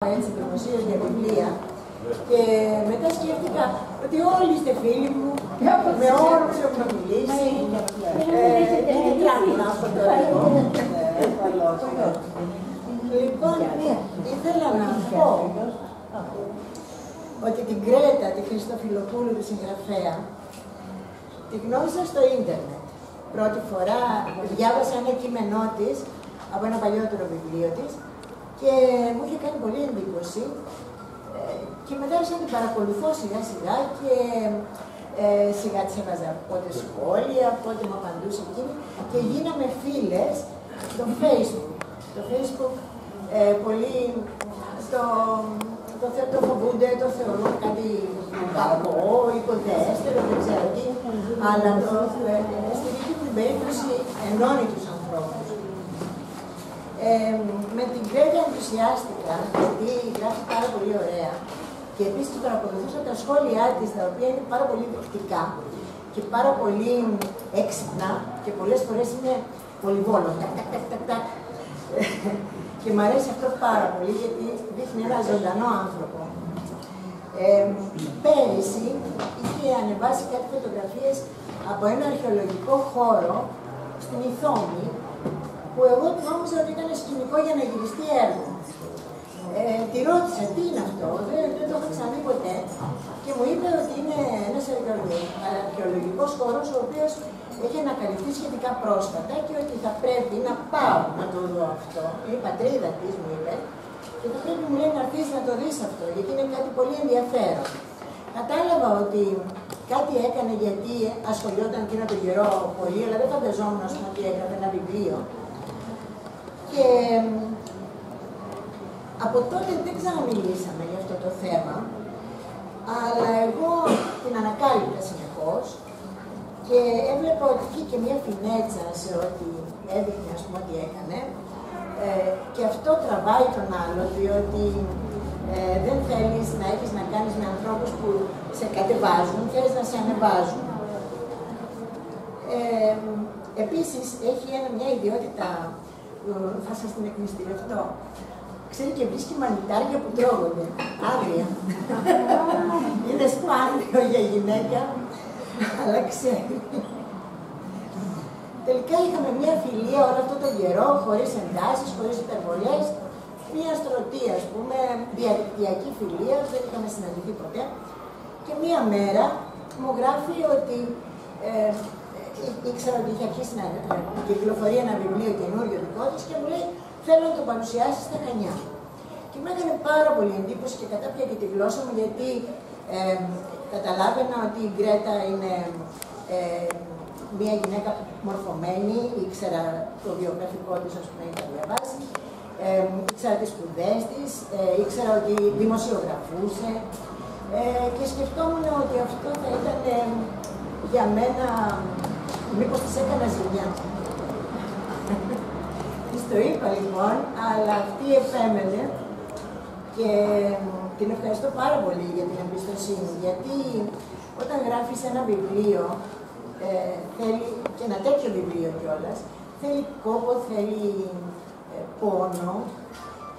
έτσι δημοσίως για βιβλία και μετά σκέφτηκα ότι όλοι είστε φίλοι μου, με όλους έχουμε μιλήσει, είναι τράβηνα από το έργο. Λοιπόν, ήθελα να πω ότι την Κρέτα, τη Χριστοφιλοπούλου, τη συγγραφέα, τη γνώρισα στο ίντερνετ. Πρώτη φορά διάβασα ένα κείμενό της από ένα παλιότερο βιβλίο της και μου είχε κάνει πολύ εντύπωση και μετά άρχισα να την παρακολουθώ σιγά σιγά και σιγά της έβαζα πότε σχόλια, πότε μου απαντούσε εκείνη και γίναμε φίλες στο Facebook. Το Facebook πολύ το φοβούνται, το θεωρούν κάτι κακό, υποδέστερο, δεν ξέρω τι, αλλά στη δική μου περίπτωση ενώνει τους ανθρώπους. Με την Κρέτα ενθουσιάστηκα, γιατί γράφει πάρα πολύ ωραία και επίσης παρακολουθούσα τα σχόλιά της, τα οποία είναι πάρα πολύ δεκτικά και πάρα πολύ έξυπνα και πολλές φορές είναι πολυβόλο. Και μου αρέσει αυτό πάρα πολύ, γιατί δείχνει ένα ζωντανό άνθρωπο. Πέρυσι είχε ανεβάσει κάτι φωτογραφίες από ένα αρχαιολογικό χώρο στην Ιθόμη, που εγώ νόμιζα ότι ήταν σκηνικό για να γυριστεί έργο. Τη ρώτησα τι είναι αυτό, δεν το έχω ξαναδεί ποτέ και μου είπε ότι είναι ένας αρχαιολογικός χώρος ο οποίος έχει ανακαλυφθεί σχετικά πρόσφατα και ότι θα πρέπει να πάω να το δω αυτό. Είναι η πατρίδα της, μου είπε, και θα πρέπει, μου λέει, να έρθεις να το δεις αυτό, γιατί είναι κάτι πολύ ενδιαφέρον. Κατάλαβα ότι κάτι έκανε γιατί ασχολιόταν εκείνο τον καιρό πολύ, αλλά δεν φανταζόμουν ότι έγραφε ένα βιβλίο. Και από τότε δεν ξαναμιλήσαμε για αυτό το θέμα, αλλά εγώ την ανακάλυπτα συνεχώς και έβλεπα ότι είχε και μια φινέτσα σε ό,τι έδειχνε, ας πούμε, ό,τι έκανε, και αυτό τραβάει τον άλλο, διότι δεν θέλεις να έχεις να κάνεις με ανθρώπους που σε κατεβάζουν, θέλεις να σε ανεβάζουν. Επίσης, έχει μια ιδιότητα που θα σας την εκμυστηρευτώ. Ξέρει και βρίσκει μανιτάρια που τρώγονται, άγρια. Είναι σπάνιο για γυναίκα, αλλά ξέρει. Τελικά είχαμε μια φιλία όλο αυτό τον καιρό, χωρίς εντάσεις, χωρίς υπερβολές. Μια στρωτή, ας πούμε, διαδικτυακή φιλία, δεν είχαμε συναντηθεί ποτέ. Και μια μέρα μου γράφει ότι ήξερα ότι είχε αρχίσει να κυκλοφορεί ένα βιβλίο καινούριο δικό της και μου λέει: θέλω να το παρουσιάσει στα Χανιά. Και μου έκανε πάρα πολύ εντύπωση και κατάπια και τη γλώσσα μου, γιατί καταλάβαινα ότι η Γκρέτα είναι μια γυναίκα μορφωμένη, ήξερα το βιογραφικό της, ας πούμε, είχα διαβάσει, ήξερα τις σπουδές της, ήξερα ότι δημοσιογραφούσε και σκεφτόμουν ότι αυτό θα ήταν για μένα, μήπως της έκανα ζημιά. Της το είπα λοιπόν, αλλά αυτή επέμενε και την ευχαριστώ πάρα πολύ για την εμπιστοσύνη, γιατί όταν γράφεις ένα βιβλίο, θέλει, και ένα τέτοιο βιβλίο κιόλας, θέλει κόπο, θέλει πόνο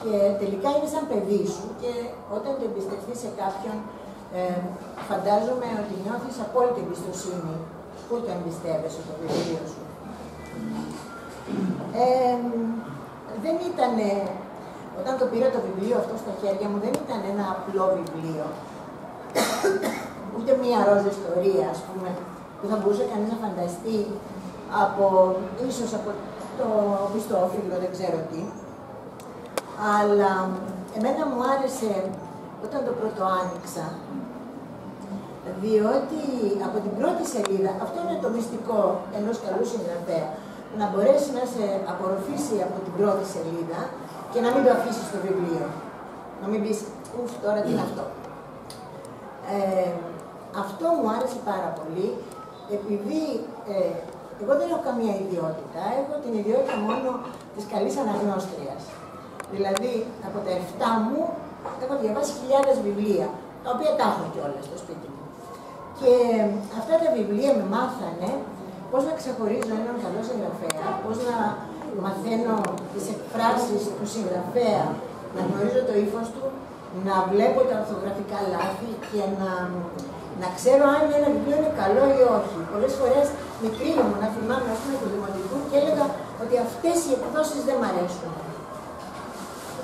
και τελικά είναι σαν παιδί σου και όταν το εμπιστευτείς σε κάποιον, φαντάζομαι ότι νιώθεις απόλυτη εμπιστοσύνη που το εμπιστεύεσαι το βιβλίο σου. Δεν ήτανε, όταν το πήρα το βιβλίο αυτό στα χέρια μου, δεν ήταν ένα απλό βιβλίο, ούτε μία ρόζα ιστορία, ας πούμε, που θα μπορούσε κανείς να φανταστεί ίσως από το πιστόφυλλο, δεν ξέρω τι. Αλλά εμένα μου άρεσε όταν το πρώτο άνοιξα, διότι από την πρώτη σελίδα, αυτό είναι το μυστικό ενός καλού συγγραφέα, να μπορέσει να σε απορροφήσει από την πρώτη σελίδα και να μην το αφήσεις στο βιβλίο. Να μην πεις, ουφ, τώρα τι είναι αυτό. Αυτό μου άρεσε πάρα πολύ, επειδή εγώ δεν έχω καμία ιδιότητα, έχω την ιδιότητα μόνο της καλής αναγνώστριας. Δηλαδή, από τα 7 μου, έχω διαβάσει χιλιάδες βιβλία, τα οποία τα έχω κιόλας στο σπίτι μου. Και αυτά τα βιβλία με μάθανε πώς να ξεχωρίζω έναν καλό συγγραφέα, πώς να μαθαίνω τις εκφράσεις του συγγραφέα να γνωρίζω το ύφος του, να βλέπω τα ορθογραφικά λάθη και να ξέρω αν ένα βιβλίο είναι καλό ή όχι. Πολλές φορές μικρή μου να θυμάμαι, ας πούμε, του δημοτικού και έλεγα ότι αυτές οι εκδόσεις δεν μ' αρέσουν.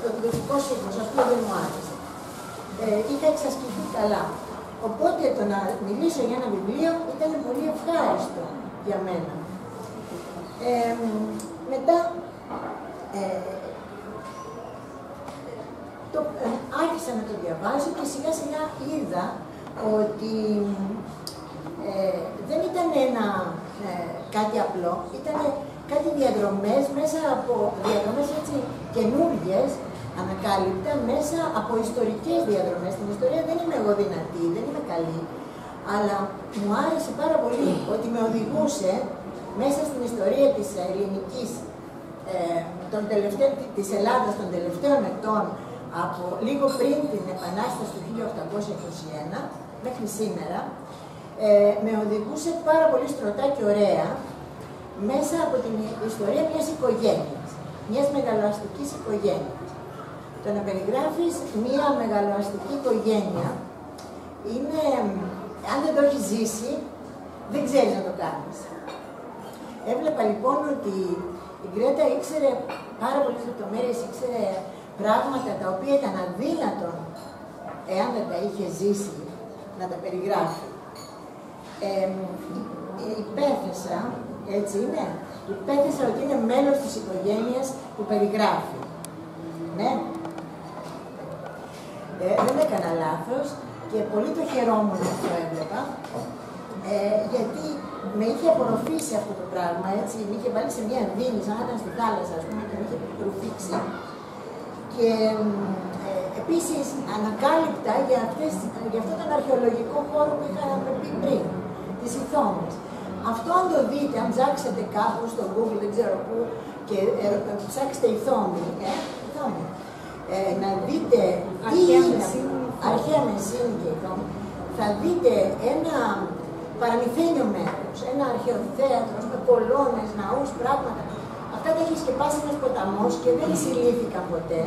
Το εκδοτικός οίκος, αυτό δεν μου άρεσε. Είχα εξασκηθεί καλά. Οπότε το να μιλήσω για ένα βιβλίο ήταν πολύ ευχάριστο για μένα. Μετά άρχισα να το διαβάζω και σιγά σιγά είδα ότι δεν ήταν κάτι απλό, ήταν κάτι διαδρομές μέσα από διαδρομές έτσι καινούργιες, ανακάλυπτα μέσα από ιστορικές διαδρομές. Στην ιστορία δεν είμαι εγώ δυνατή, δεν είμαι καλή, αλλά μου άρεσε πάρα πολύ ότι με οδηγούσε μέσα στην ιστορία της ελληνικής, της Ελλάδας των τελευταίων ετών, από λίγο πριν την Επανάσταση του 1821 μέχρι σήμερα, με οδηγούσε πάρα πολύ στρωτά και ωραία μέσα από την ιστορία μιας οικογένειας, μιας μεγαλοαστικής οικογένειας. Το να περιγράφεις μια μεγαλοαστική οικογένεια είναι, αν δεν το έχεις ζήσει, δεν ξέρεις να το κάνεις. Έβλεπα λοιπόν ότι η Γκρέτα ήξερε πάρα πολλές λεπτομέρειες, ήξερε πράγματα τα οποία ήταν αδύνατον, εάν δεν τα είχε ζήσει, να τα περιγράφει. Υπέθεσα, έτσι είναι, υπέθεσα ότι είναι μέλος της οικογένειας που περιγράφει. Ναι. Δεν έκανα λάθος και πολύ το χαιρόμουν να το έβλεπα, γιατί με είχε απορροφήσει αυτό το πράγμα, έτσι, με είχε βάλει σε μια δίνη, σαν να ήταν στη θάλασσα, ας πούμε, και με είχε προφήξει. Και επίσης ανακάλυπτα για αυτόν τον αρχαιολογικό χώρο που είχαμε πει πριν, της Ιθόμης. Αυτό αν το δείτε, αν ψάξετε κάπου στο Google, δεν ξέρω πού, και ψάξετε Ιθόμη, να δείτε τι είναι αρχαία Μεσίνη και Ιθόμη, θα δείτε ένα παραμυθένιο μέρος, ένα αρχαιοθέατρο με κολόνες, ναούς, πράγματα. Αυτά τα έχει σκεπάσει ένας ποταμός και δεν συλλήφθηκαν ποτέ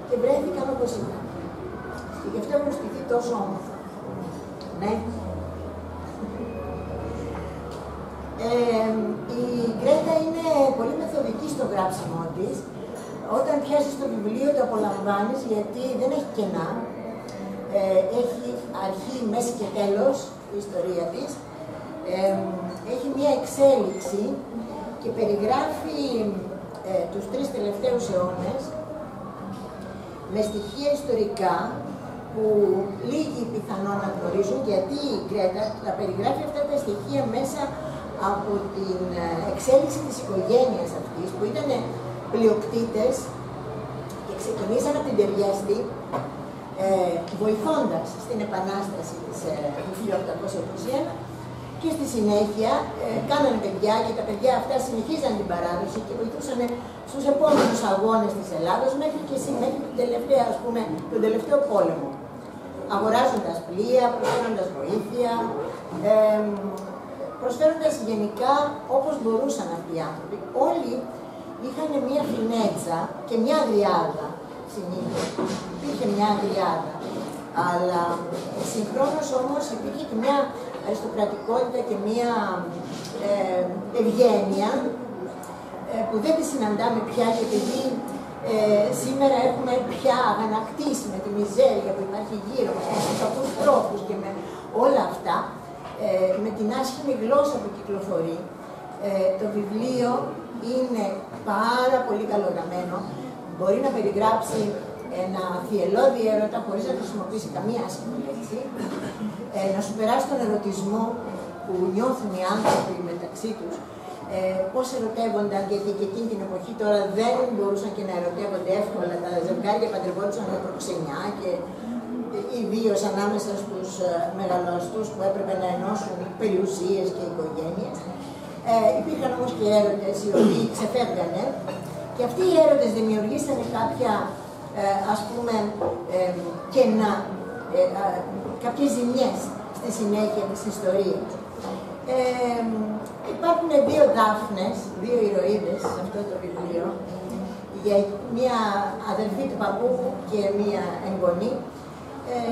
και βρέθηκαν όπως ήταν. Και γι' αυτό έχουν στηθεί τόσο όμορφα. Ναι. Η Γκρέτα είναι πολύ μεθοδική στο γράψιμό της. Όταν πιάσεις το βιβλίο το απολαμβάνεις γιατί δεν έχει κενά. Έχει αρχή, μέση και τέλος η ιστορία της. Έχει μία εξέλιξη και περιγράφει τους 3 τελευταίους αιώνες με στοιχεία ιστορικά που λίγοι πιθανόν να γνωρίζουν, γιατί η Γκρέτα τα περιγράφει αυτά τα στοιχεία μέσα από την εξέλιξη της οικογένειας αυτής, που ήταν πλειοκτήτες και ξεκινήσαν από την Τεριέστη, βοηθώντας στην Επανάσταση του 1821 και στη συνέχεια κάνανε παιδιά και τα παιδιά αυτά συνεχίζαν την παράδοση και βοηθούσαν στους επόμενους αγώνες της Ελλάδος μέχρι τον τελευταίο πόλεμο. Αγοράζοντας πλοία, προσφέροντας βοήθεια, προσφέροντας γενικά όπως μπορούσαν αυτοί οι άνθρωποι. Όλοι είχαν μια φινέτσα και μια αγριάδα συνήθως. Υπήρχε μια αγριάδα. Αλλά συγχρόνως όμως υπήρχε και μια αριστοκρατικότητα και μια ευγένεια που δεν τη συναντάμε πια, γιατί σήμερα έχουμε πια αγανακτήσει με τη μιζέρια που υπάρχει γύρω μας, με τους κακούς τρόπους και με όλα αυτά, με την άσχημη γλώσσα που κυκλοφορεί. Το βιβλίο είναι πάρα πολύ καλογραμμένο, μπορεί να περιγράψει ένα θυελλώδη έρωτα χωρίς να χρησιμοποιήσει καμία άσχημη λέξη, να σου περάσει τον ερωτισμό που νιώθουν οι άνθρωποι μεταξύ τους, πώς ερωτεύονταν, γιατί και εκείνη την εποχή τώρα δεν μπορούσαν και να ερωτεύονται εύκολα, τα ζευγάρια παντρευόντουσαν με προξενιά και ιδίως ανάμεσα στους μεγαλοαστούς που έπρεπε να ενώσουν περιουσίες και οικογένειες. Υπήρχαν όμως και έρωτες οι οποίοι ξεφεύγανε και αυτοί οι έρωτες δημιουργήσανε κάποια ας πούμε κενά, κάποιες ζημιές στη συνέχεια της ιστορίας. Υπάρχουν 2 Δάφνες, 2 ηρωίδες σε αυτό το βιβλίο, μία αδελφή του παππού και μία εγγονή,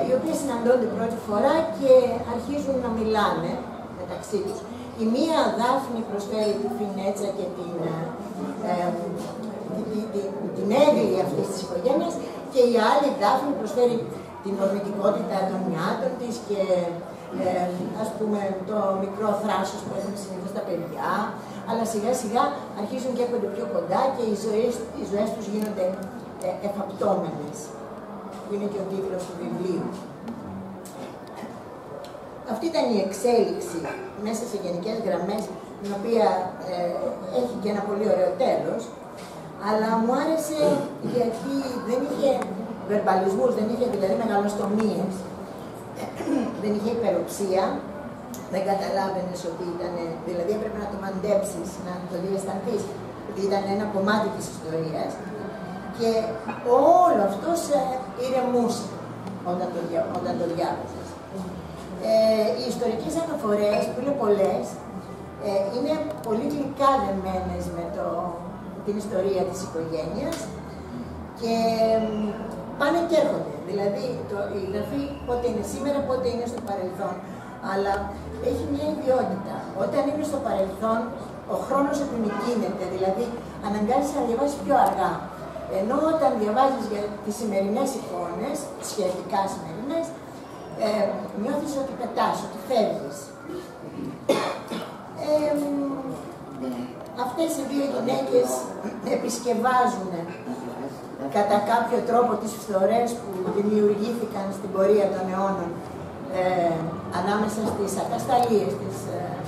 οι οποίες συναντώνται πρώτη φορά και αρχίζουν να μιλάνε μεταξύ τους. Η μία Δάφνη προσφέρει τη φινέτσα και την έγκλη αυτής της οικογένειας και η άλλη Δάφνη προσφέρει την ορμητικότητα των μυάτων της και ας πούμε το μικρό θράσος που έχουν συνήθως τα παιδιά, αλλά σιγά σιγά αρχίζουν και έρχονται πιο κοντά και οι ζωές τους γίνονται εφαπτώμενες, που είναι και ο τίτλος του βιβλίου. Αυτή ήταν η εξέλιξη μέσα σε γενικές γραμμές, την οποία έχει και ένα πολύ ωραίο τέλος, αλλά μου άρεσε γιατί δεν είχε βερμπαλισμούς, δεν είχε δηλαδή μεγαλοστομίες, δεν είχε υπεροψία, δεν καταλάβαινες ότι ήταν, δηλαδή έπρεπε να το μαντέψεις, να το διαισθανθείς, ότι ήταν ένα κομμάτι της ιστορίας και όλο αυτό σε ηρεμούσε όταν το διάβαζες. Οι ιστορικές αναφορές, που είναι πολλές, είναι πολύ γλυκά δεμένες με την ιστορία της οικογένειας και πάνε και έρχονται. Δηλαδή, η γραφή πότε είναι σήμερα, πότε είναι στο παρελθόν. Αλλά έχει μια ιδιότητα. Όταν είναι στο παρελθόν, ο χρόνος επιμικρύνεται, δηλαδή αναγκάζεσαι να διαβάσεις πιο αργά. Ενώ όταν διαβάζεις για τις σημερινές εικόνες, σχετικά σημερινές, νιώθεις ότι πετάς, ότι φεύγεις. Αυτές οι δύο γυναίκες επισκευάζουν κατά κάποιο τρόπο τις φθορές που δημιουργήθηκαν στην πορεία των αιώνων ανάμεσα στις ατασταλίες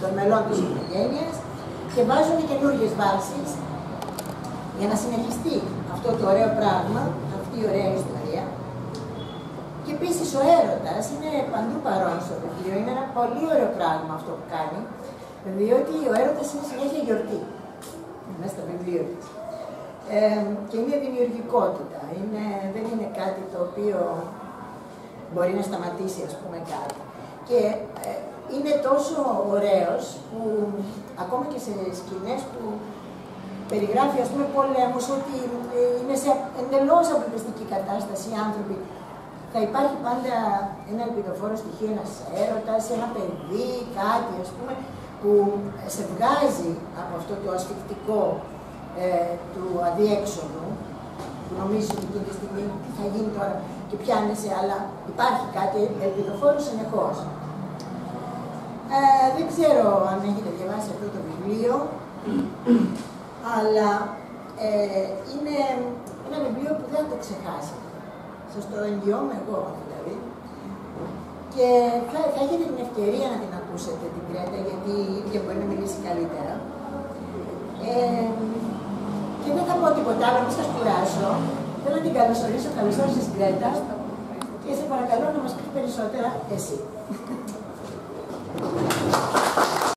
των μελών της οικογένειας και βάζουν καινούργιες βάσεις για να συνεχιστεί αυτό το ωραίο πράγμα, αυτή η ωραία ιστορία. Και επίσης ο έρωτας είναι παντού παρόν στο βιβλίο, είναι ένα πολύ ωραίο πράγμα αυτό που κάνει, διότι ο έρωτας είναι συνέχεια γιορτή μέσα στο βιβλίο της. Και είναι δημιουργικότητα, δεν είναι κάτι το οποίο μπορεί να σταματήσει, ας πούμε, κάτι. Και είναι τόσο ωραίος που ακόμα και σε σκηνές που περιγράφει, ας πούμε, πολέμους, ότι είναι σε εντελώς απελπιστική κατάσταση οι άνθρωποι. Θα υπάρχει πάντα ένα ελπιδοφόρο στοιχείο, ένας έρωτας, ένα παιδί, κάτι, ας πούμε, που σε βγάζει από αυτό το ασφυκτικό του αδιέξοδου, που νομίζεις ότι εκείνη τη στιγμή θα γίνει τώρα και πιάνεσαι, αλλά υπάρχει κάτι ελπιδοφόρο συνεχώς. Δεν ξέρω αν έχετε διαβάσει αυτό το βιβλίο, αλλά είναι ένα βιβλίο που δεν θα το ξεχάσετε. Σας το εγγυώμαι εγώ, δηλαδή. Και θα έχετε την ευκαιρία να την ακούσετε την Κρέτα, γιατί η ίδια μπορεί να μιλήσει καλύτερα. Και δεν θα πω τίποτα άλλο, μην σας κουράσω. Θέλω να την καλωσορίσω. Καλώς όρισες, Κρέτα. Και σε παρακαλώ να μας πεις περισσότερα εσύ.